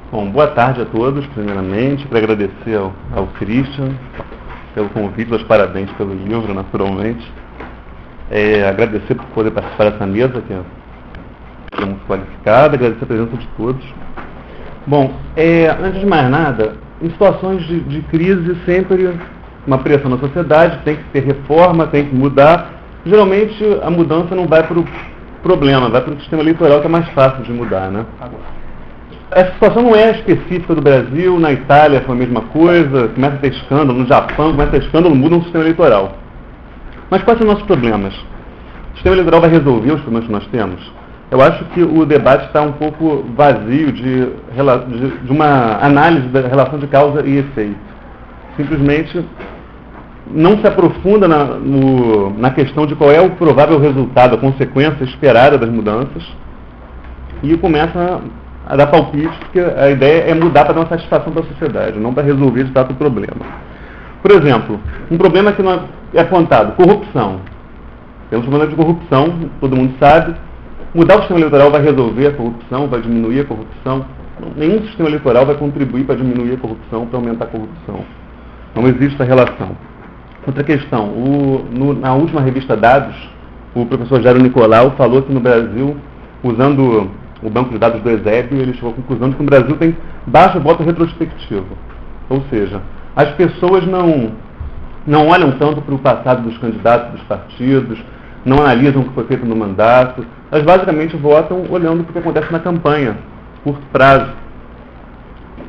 Bom, boa tarde a todos, primeiramente, para agradecer ao Christian pelo convite, os parabéns pelo livro, naturalmente. Agradecer por poder participar dessa mesa, que é muito qualificada, agradecer a presença de todos. Bom, antes de mais nada, em situações de crise, sempre uma pressão na sociedade, tem que ter reforma, tem que mudar. Geralmente, a mudança não vai para o problema, vai para o sistema eleitoral, que é mais fácil de mudar, né? Essa situação não é específica do Brasil, na Itália foi a mesma coisa, começa a ter escândalo, no Japão começa a ter escândalo, muda o sistema eleitoral. Mas quais são os nossos problemas? O sistema eleitoral vai resolver os problemas que nós temos? Eu acho que o debate está um pouco vazio de uma análise da relação de causa e efeito. Simplesmente não se aprofunda na questão de qual é o provável resultado, a consequência esperada das mudanças, e começa a dar palpite, porque a ideia é mudar para dar uma satisfação para a sociedade, não para resolver de fato o problema. Por exemplo, um problema que não é apontado, corrupção. Temos um problema de corrupção, todo mundo sabe. Mudar o sistema eleitoral vai resolver a corrupção, vai diminuir a corrupção. Nenhum sistema eleitoral vai contribuir para diminuir a corrupção, para aumentar a corrupção. Não existe essa relação. Outra questão, na última revista Dados, o professor Jairo Nicolau falou que no Brasil, usando o banco de dados do Eusébio, ele chegou à conclusão de que no Brasil tem baixo voto retrospectivo. Ou seja, as pessoas não olham tanto para o passado dos candidatos, dos partidos, não analisam o que foi feito no mandato, elas basicamente votam olhando para o que acontece na campanha, curto prazo,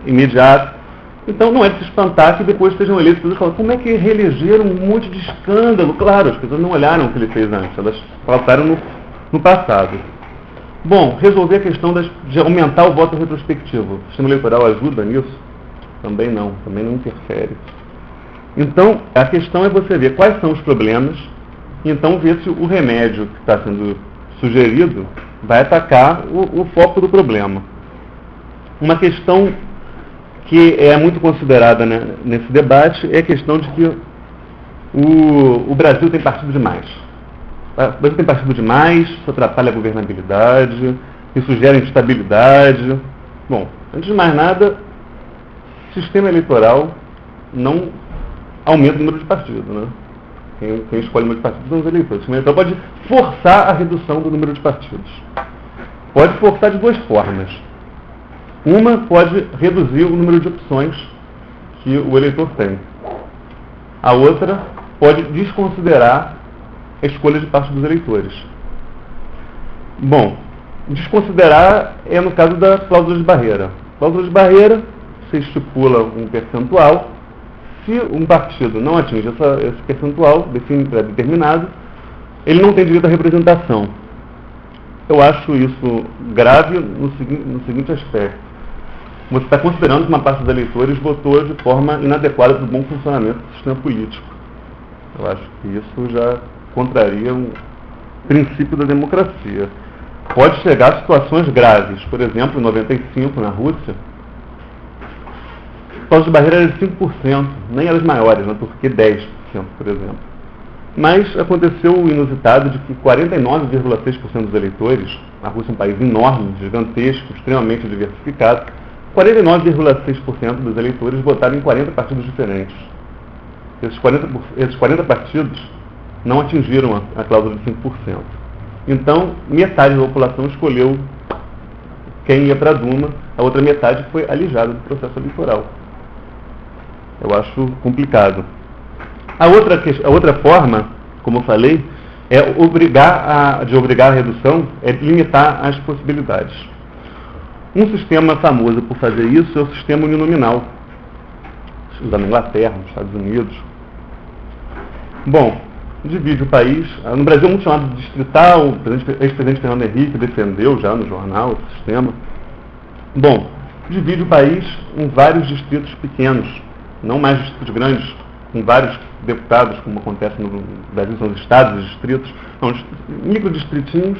imediato. Então não é de se espantar que depois sejam eleitos, as pessoas falam, como é que reelegeram um monte de escândalo? Claro, as pessoas não olharam o que ele fez antes, elas faltaram no passado. Bom, resolver a questão de aumentar o voto retrospectivo. O sistema eleitoral ajuda nisso? Também não interfere. Então, a questão é você ver quais são os problemas e então ver se o remédio que está sendo sugerido vai atacar o foco do problema. Uma questão que é muito considerada, né, nesse debate é a questão de que o Brasil tem partido demais. O Brasil tem partido demais, isso atrapalha a governabilidade, isso gera instabilidade. Bom, antes de mais nada, sistema eleitoral não aumenta o número de partidos, né? Quem escolhe o número de partidos são os eleitores. O sistema eleitoral pode forçar a redução do número de partidos. Pode forçar de duas formas. Uma pode reduzir o número de opções que o eleitor tem. A outra pode desconsiderar a escolha de parte dos eleitores. Bom, desconsiderar é no caso da cláusula de barreira. Cláusula de barreira, você estipula um percentual. Se um partido não atinge esse percentual determinado, ele não tem direito à representação. Eu acho isso grave no seguinte aspecto. Você está considerando que uma parte dos eleitores votou de forma inadequada para o bom funcionamento do sistema político. Eu acho que isso já contraria o princípio da democracia. Pode chegar a situações graves. Por exemplo, em 95, na Rússia, a cláusula de barreira era de 5%, nem eram as maiores, na Turquia 10%, por exemplo. Mas aconteceu o inusitado de que 49,6% dos eleitores, a Rússia é um país enorme, gigantesco, extremamente diversificado, 49,6% dos eleitores votaram em 40 partidos diferentes. Esses 40 partidos não atingiram a cláusula de 5%. Então, metade da população escolheu quem ia para a Duma, a outra metade foi alijada do processo eleitoral. Eu acho complicado. A outra forma, como eu falei, é obrigar a redução, é limitar as possibilidades. Um sistema famoso por fazer isso é o sistema uninominal, usado na Inglaterra, nos Estados Unidos. Bom, divide o país. No Brasil é muito chamado de distrital, o ex-presidente Fernando Henrique defendeu já no jornal esse sistema. Bom, divide o país em vários distritos pequenos, não mais distritos grandes, com vários deputados, como acontece no Brasil, são os estados, os distritos, não, microdistritinhos,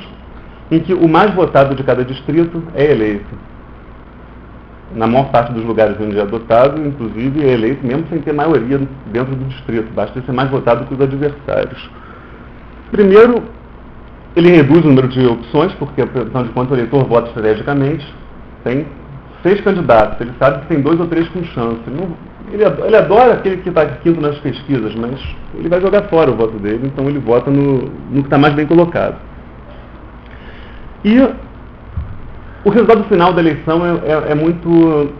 em que o mais votado de cada distrito é eleito. Na maior parte dos lugares onde é adotado, inclusive, é eleito mesmo sem ter maioria dentro do distrito, basta ser mais votado que os adversários. Primeiro, ele reduz o número de opções, porque, afinal de contas, o eleitor vota estrategicamente, tem 6 candidatos, ele sabe que tem 2 ou 3 com chance. Ele adora aquele que está quinto nas pesquisas, mas ele vai jogar fora o voto dele, então ele vota no que está mais bem colocado. E o resultado final da eleição é muito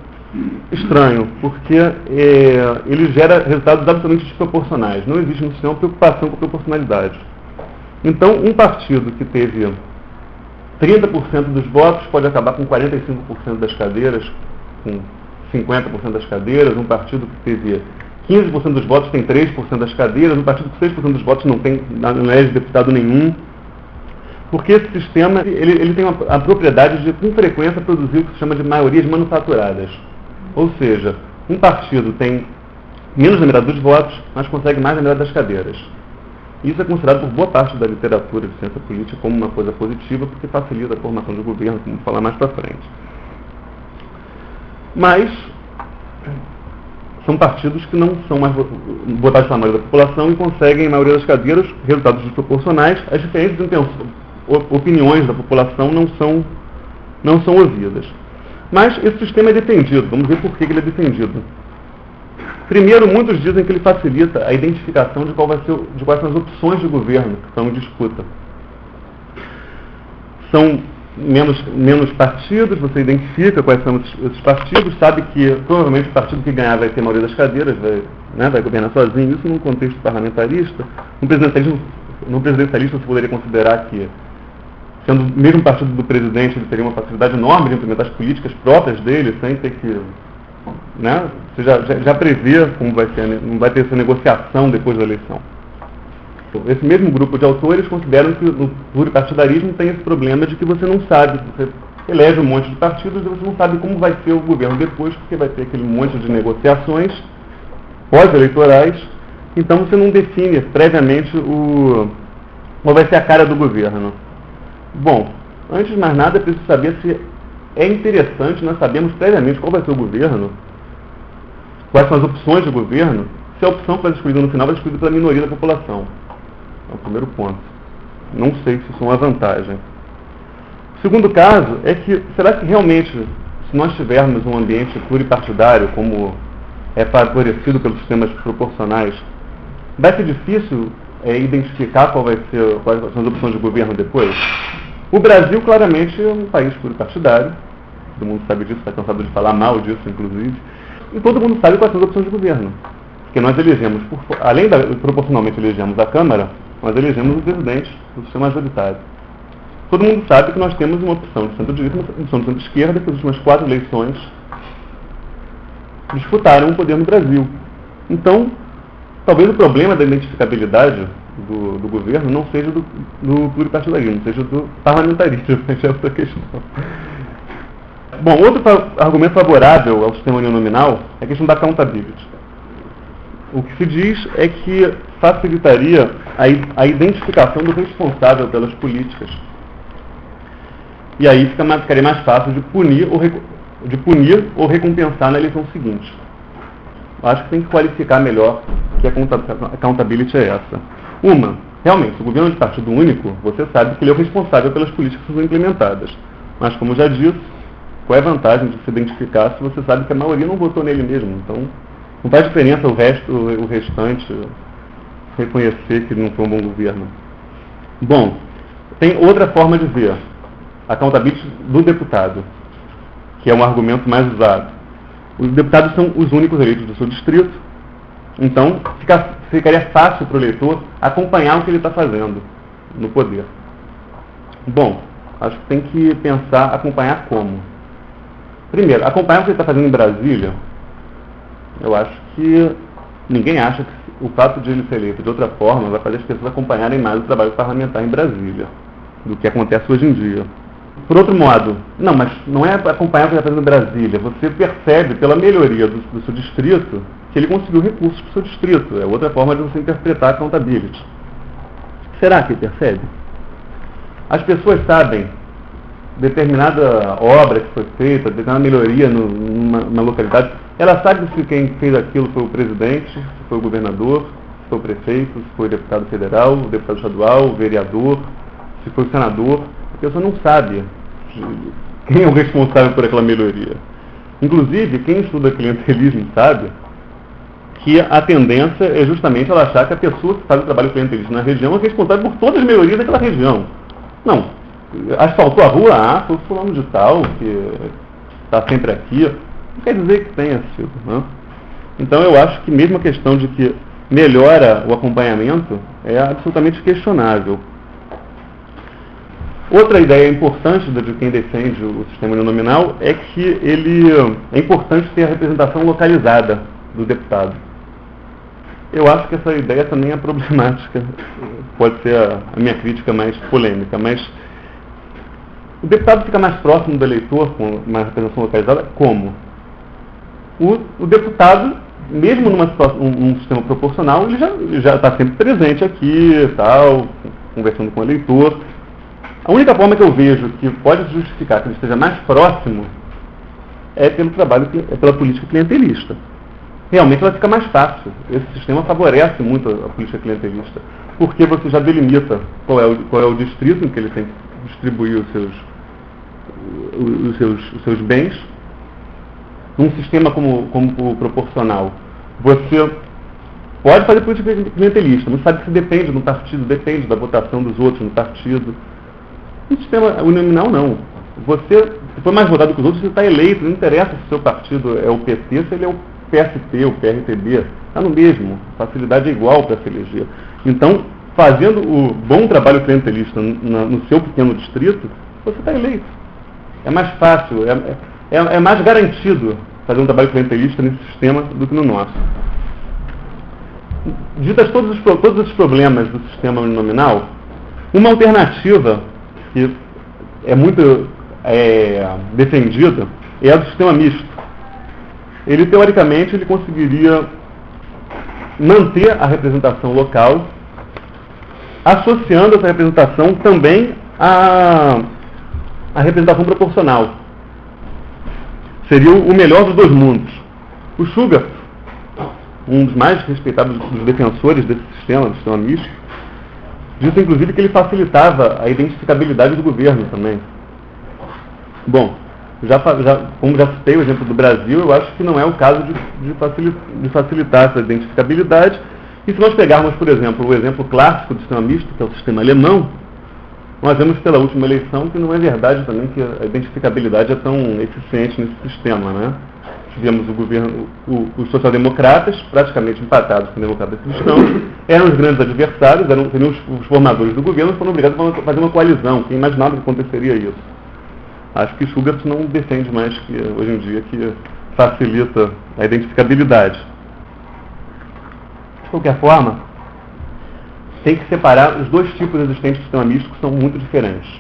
estranho, porque ele gera resultados absolutamente desproporcionais. Não existe no sistema preocupação com a proporcionalidade. Então, um partido que teve 30% dos votos pode acabar com 45% das cadeiras, com 50% das cadeiras. Um partido que teve 15% dos votos tem 3% das cadeiras. Um partido com 6% dos votos não elege deputado nenhum. Porque esse sistema ele tem a propriedade de, com frequência, produzir o que se chama de maiorias manufaturadas. Ou seja, um partido tem menos da metade dos votos, mas consegue mais da metade das cadeiras. Isso é considerado por boa parte da literatura de ciência política como uma coisa positiva, porque facilita a formação de governo, como vou falar mais para frente. Mas são partidos que não são mais votados pela maioria da população e conseguem, a maioria das cadeiras, resultados desproporcionais. As diferentes opiniões da população não são ouvidas. Mas esse sistema é defendido. Vamos ver por que ele é defendido. Primeiro, muitos dizem que ele facilita a identificação de quais são as opções de governo que estão em disputa. São menos partidos, você identifica quais são esses partidos, sabe que provavelmente o partido que ganhar vai ter a maioria das cadeiras, vai governar sozinho. Isso num contexto parlamentarista. No presidencialista você poderia considerar que, sendo o mesmo partido do presidente, ele teria uma facilidade enorme de implementar as políticas próprias dele, sem ter que... Você já prevê como vai ser, não vai ter essa negociação depois da eleição. Esse mesmo grupo de autores consideram que no pluripartidarismo tem esse problema de que você não sabe, você elege um monte de partidos e você não sabe como vai ser o governo depois, porque vai ter aquele monte de negociações pós-eleitorais, então você não define previamente qual vai ser a cara do governo. Bom, antes de mais nada é preciso saber se é interessante nós sabermos previamente qual vai ser o governo, quais são as opções de governo, se a opção que vai ser escolhida no final vai ser escolhida pela minoria da população. É o primeiro ponto. Não sei se isso é uma vantagem. O segundo caso é que, será que realmente, se nós tivermos um ambiente pluripartidário, como é favorecido pelos sistemas proporcionais, vai ser difícil identificar quais são as opções de governo depois? O Brasil, claramente, é um país pluripartidário. Todo mundo sabe disso, está cansado de falar mal disso, inclusive. E todo mundo sabe quais são as opções de governo. Porque nós elegemos, proporcionalmente elegemos a Câmara, nós elegemos o presidente do sistema majoritário. Todo mundo sabe que nós temos uma opção de centro-direita e uma opção de centro-esquerda, que as últimas 4 eleições disputaram o poder no Brasil. Então, talvez o problema da identificabilidade do governo não seja do pluripartidarismo, seja do parlamentarismo, essa é outra questão. Bom, outro argumento favorável ao sistema uninominal é a questão da accountability. O que se diz é que facilitaria a identificação do responsável pelas políticas. E aí ficaria mais fácil de punir ou recompensar na eleição seguinte. Acho que tem que qualificar melhor que a accountability é essa. Realmente, se o governo é de partido único, você sabe que ele é o responsável pelas políticas que são implementadas. Mas, como já disse, qual é a vantagem de se identificar se você sabe que a maioria não votou nele mesmo? Então, não faz diferença o restante reconhecer que não foi um bom governo. Bom, tem outra forma de ver a accountability do deputado, que é um argumento mais usado. Os deputados são os únicos eleitos do seu distrito, então ficaria fácil para o eleitor acompanhar o que ele está fazendo no poder. Bom, acho que tem que pensar, acompanhar como? Primeiro, acompanhar o que ele está fazendo em Brasília, eu acho que ninguém acha que o fato de ele ser eleito de outra forma vai fazer as pessoas acompanharem mais o trabalho parlamentar em Brasília do que acontece hoje em dia. Por outro modo, mas não é acompanhar o que ele está fazendo em Brasília, você percebe pela melhoria do seu distrito que ele conseguiu recursos para o seu distrito. É outra forma de você interpretar a accountability. Será que ele percebe? As pessoas sabem determinada obra que foi feita, determinada melhoria numa localidade, ela sabe se quem fez aquilo foi o presidente, se foi o governador, se foi o prefeito, se foi o deputado federal, o deputado estadual, o vereador, se foi o senador. A pessoa não sabe quem é o responsável por aquela melhoria. Inclusive, quem estuda clientelismo sabe que a tendência é justamente ela achar que a pessoa que faz o trabalho clientelista na região é responsável por todas as melhorias daquela região. Não. Asfaltou a rua, foi o fulano de tal, que está sempre aqui. Não quer dizer que tenha sido. Né? Então eu acho que mesmo a questão de que melhora o acompanhamento é absolutamente questionável. Outra ideia importante de quem defende o sistema uninominal é que é importante ter a representação localizada do deputado. Eu acho que essa ideia também é problemática, pode ser a minha crítica mais polêmica, mas o deputado fica mais próximo do eleitor com uma representação localizada como? O deputado, mesmo num sistema proporcional, ele já está sempre presente aqui, tal, conversando com o eleitor. A única forma que eu vejo que pode justificar que ele esteja mais próximo é pela política clientelista. Realmente ela fica mais fácil. Esse sistema favorece muito a política clientelista, porque você já delimita qual é o distrito em que ele tem que distribuir os seus bens. Num sistema como o proporcional, você pode fazer política clientelista, mas sabe que depende do partido, depende da votação dos outros no partido. No sistema uninominal, não. Você foi mais votado que os outros, você está eleito, não interessa se o seu partido é o PT, se ele é o PSP, o PRTB, está no mesmo, a facilidade é igual para se eleger. Então, fazendo o bom trabalho clientelista no seu pequeno distrito, você está eleito. É mais fácil, é mais garantido fazer um trabalho clientelista nesse sistema do que no nosso. Ditas todos os problemas do sistema uninominal, uma alternativa que é muito defendida é a do sistema misto. Ele, teoricamente, ele conseguiria manter a representação local, associando essa representação também à representação proporcional. Seria o melhor dos dois mundos. O Sugar, um dos mais respeitados dos defensores desse sistema, do sistema misto, disse inclusive que ele facilitava a identificabilidade do governo também. Bom, como já citei o exemplo do Brasil, eu acho que não é o caso de facilitar essa identificabilidade. E se nós pegarmos, por exemplo, o exemplo clássico do sistema misto, que é o sistema alemão, nós vemos pela última eleição que não é verdade também que a identificabilidade é tão eficiente nesse sistema, né? Tivemos o governo, os social-democratas, praticamente empatados com democratas cristãos, eram os grandes adversários, seriam os formadores do governo, foram obrigados a fazer uma coalizão. Quem imaginava que aconteceria isso? Acho que Schubert não defende mais que hoje em dia que facilita a identificabilidade. De qualquer forma, tem que separar os dois tipos existentes do sistema misto, que são muito diferentes.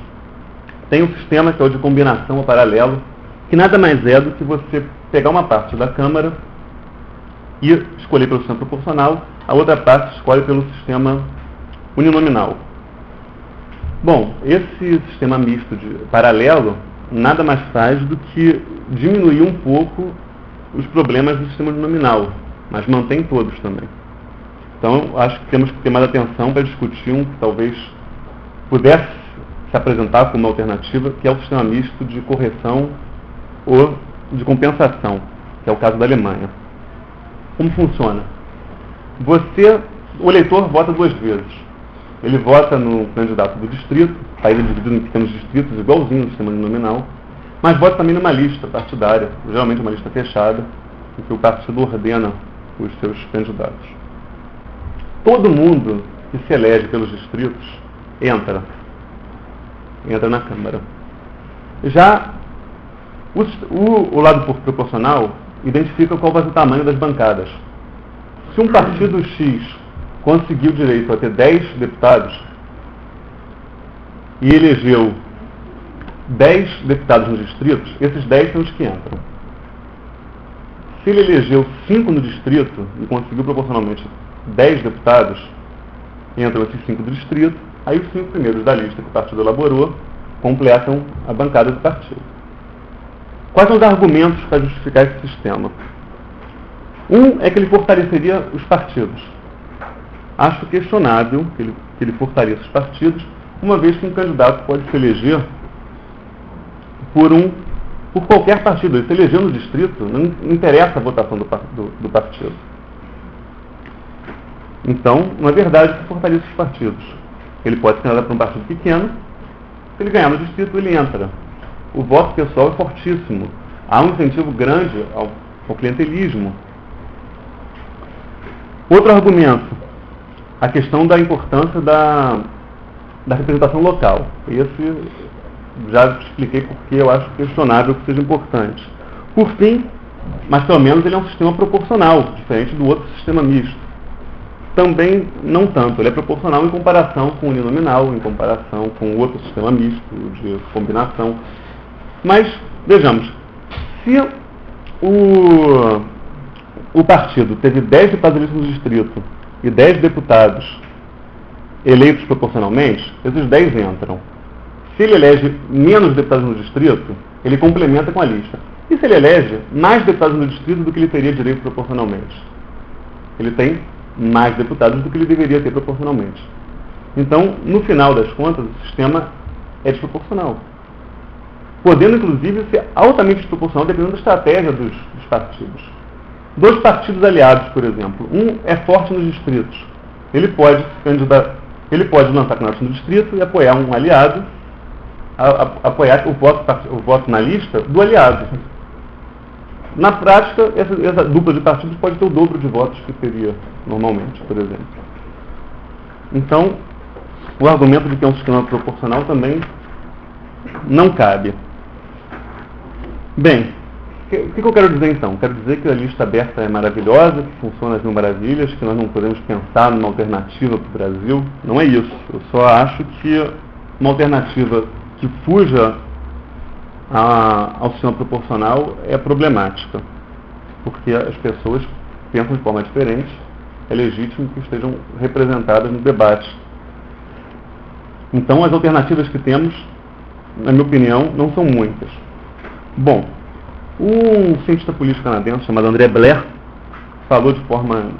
Tem um sistema que é o de combinação ou paralelo, que nada mais é do que você pegar uma parte da Câmara e escolher pelo sistema proporcional, a outra parte escolhe pelo sistema uninominal. Bom, esse sistema misto de paralelo nada mais faz do que diminuir um pouco os problemas do sistema uninominal, mas mantém todos também. Então, acho que temos que ter mais atenção para discutir um que talvez pudesse se apresentar como uma alternativa, que é o sistema misto de correção ou de compensação, que é o caso da Alemanha. Como funciona? O eleitor vota duas vezes. Ele vota no candidato do distrito, o país é dividido em pequenos distritos, igualzinho no sistema uninominal, mas vota também numa lista partidária, geralmente uma lista fechada, em que o partido ordena os seus candidatos. Todo mundo que se elege pelos distritos entra na Câmara. Já o lado proporcional identifica qual vai ser o tamanho das bancadas. Se um partido X conseguiu direito a ter 10 deputados e elegeu 10 deputados nos distritos, esses 10 são os que entram. Se ele elegeu 5 no distrito e conseguiu proporcionalmente 10 deputados, entram esses 5 do distrito, aí os 5 primeiros da lista que o partido elaborou completam a bancada do partido. Quais são os argumentos para justificar esse sistema? Um é que ele fortaleceria os partidos. Acho questionável que ele fortaleça os partidos, uma vez que um candidato pode se eleger por um por qualquer partido. Ele se elegeu no distrito, não interessa a votação do partido. Então, não é verdade que fortalece os partidos. Ele pode se candidatar para um partido pequeno, se ele ganhar no distrito, ele entra. O voto pessoal é fortíssimo. Há um incentivo grande ao clientelismo. Outro argumento, a questão da importância da representação local. Esse já expliquei porque eu acho questionável que seja importante. Por fim, mas pelo menos ele é um sistema proporcional, diferente do outro sistema misto. Também não tanto, ele é proporcional em comparação com o uninominal, em comparação com o outro sistema misto de combinação. Mas, vejamos, se o partido teve 10 deputados no distrito e 10 deputados eleitos proporcionalmente, esses 10 entram. Se ele elege menos deputados no distrito, ele complementa com a lista. E se ele elege mais deputados no distrito do que ele teria direito proporcionalmente? Ele tem mais deputados do que ele deveria ter proporcionalmente. Então, no final das contas, o sistema é desproporcional. Podendo, inclusive, ser altamente desproporcional dependendo da estratégia dos partidos. Dois partidos aliados, por exemplo. Um é forte nos distritos. Ele pode lançar candidato no distrito e apoiar um aliado, apoiar o voto na lista do aliado. Na prática, essa dupla de partidos pode ter o dobro de votos que teria normalmente, por exemplo. Então, o argumento de que é um sistema proporcional também não cabe. Bem, o que eu quero dizer então? Quero dizer que a lista aberta é maravilhosa, que funciona às mil maravilhas, que nós não podemos pensar numa alternativa para o Brasil. Não é isso. Eu só acho que uma alternativa que fuja ao sistema proporcional é problemática, porque as pessoas pensam de forma diferente, é legítimo que estejam representadas no debate. Então, as alternativas que temos, na minha opinião, não são muitas. Bom, um cientista político canadense chamado André Blair falou de forma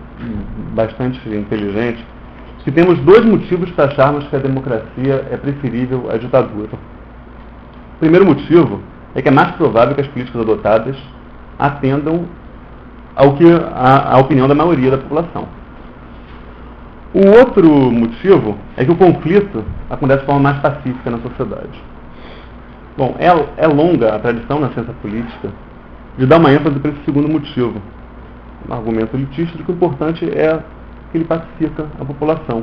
bastante inteligente que temos 2 motivos para acharmos que a democracia é preferível à ditadura. O primeiro motivo é que é mais provável que as políticas adotadas atendam à opinião da maioria da população. O outro motivo é que o conflito acontece de forma mais pacífica na sociedade. Bom, é longa a tradição na ciência política de dar uma ênfase para esse segundo motivo. Um argumento elitista de que o importante é que ele pacifica a população.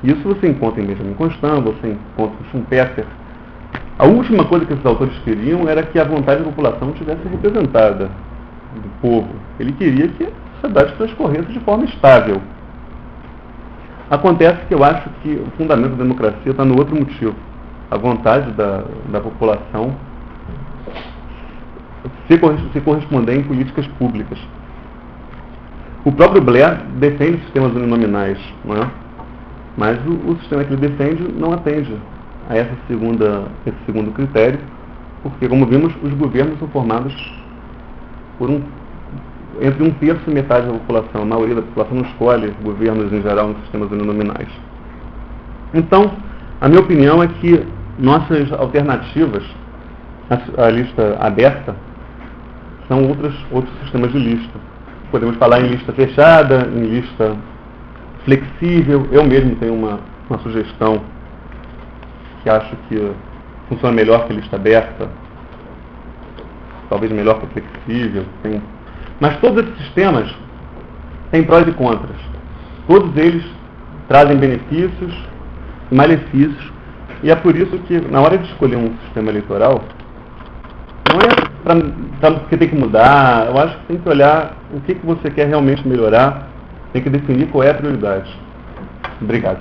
Isso você encontra em Benjamin Constant, você encontra em Schumpeter. A última coisa que esses autores queriam era que a vontade da população estivesse representada do povo. Ele queria que a sociedade transcorresse de forma estável. Acontece que eu acho que o fundamento da democracia está no outro motivo. A vontade da população se corresponder em políticas públicas. O próprio Blair defende sistemas uninominais, não é? Mas o sistema que ele defende não atende a esse segundo critério, porque, como vimos, os governos são formados por entre 1/3 e metade da população. A maioria da população não escolhe governos em geral nos sistemas uninominais. Então, a minha opinião é que nossas alternativas à lista aberta são outros sistemas de lista. Podemos falar em lista fechada, em lista flexível. Eu mesmo tenho uma sugestão que acho que funciona melhor que a lista aberta, talvez melhor que a flexível. Mas todos esses sistemas têm prós e contras. Todos eles trazem benefícios e malefícios, e é por isso que, na hora de escolher um sistema eleitoral, não é porque tem que mudar. Eu acho que tem que olhar o que você quer realmente melhorar, tem que definir qual é a prioridade. Obrigado.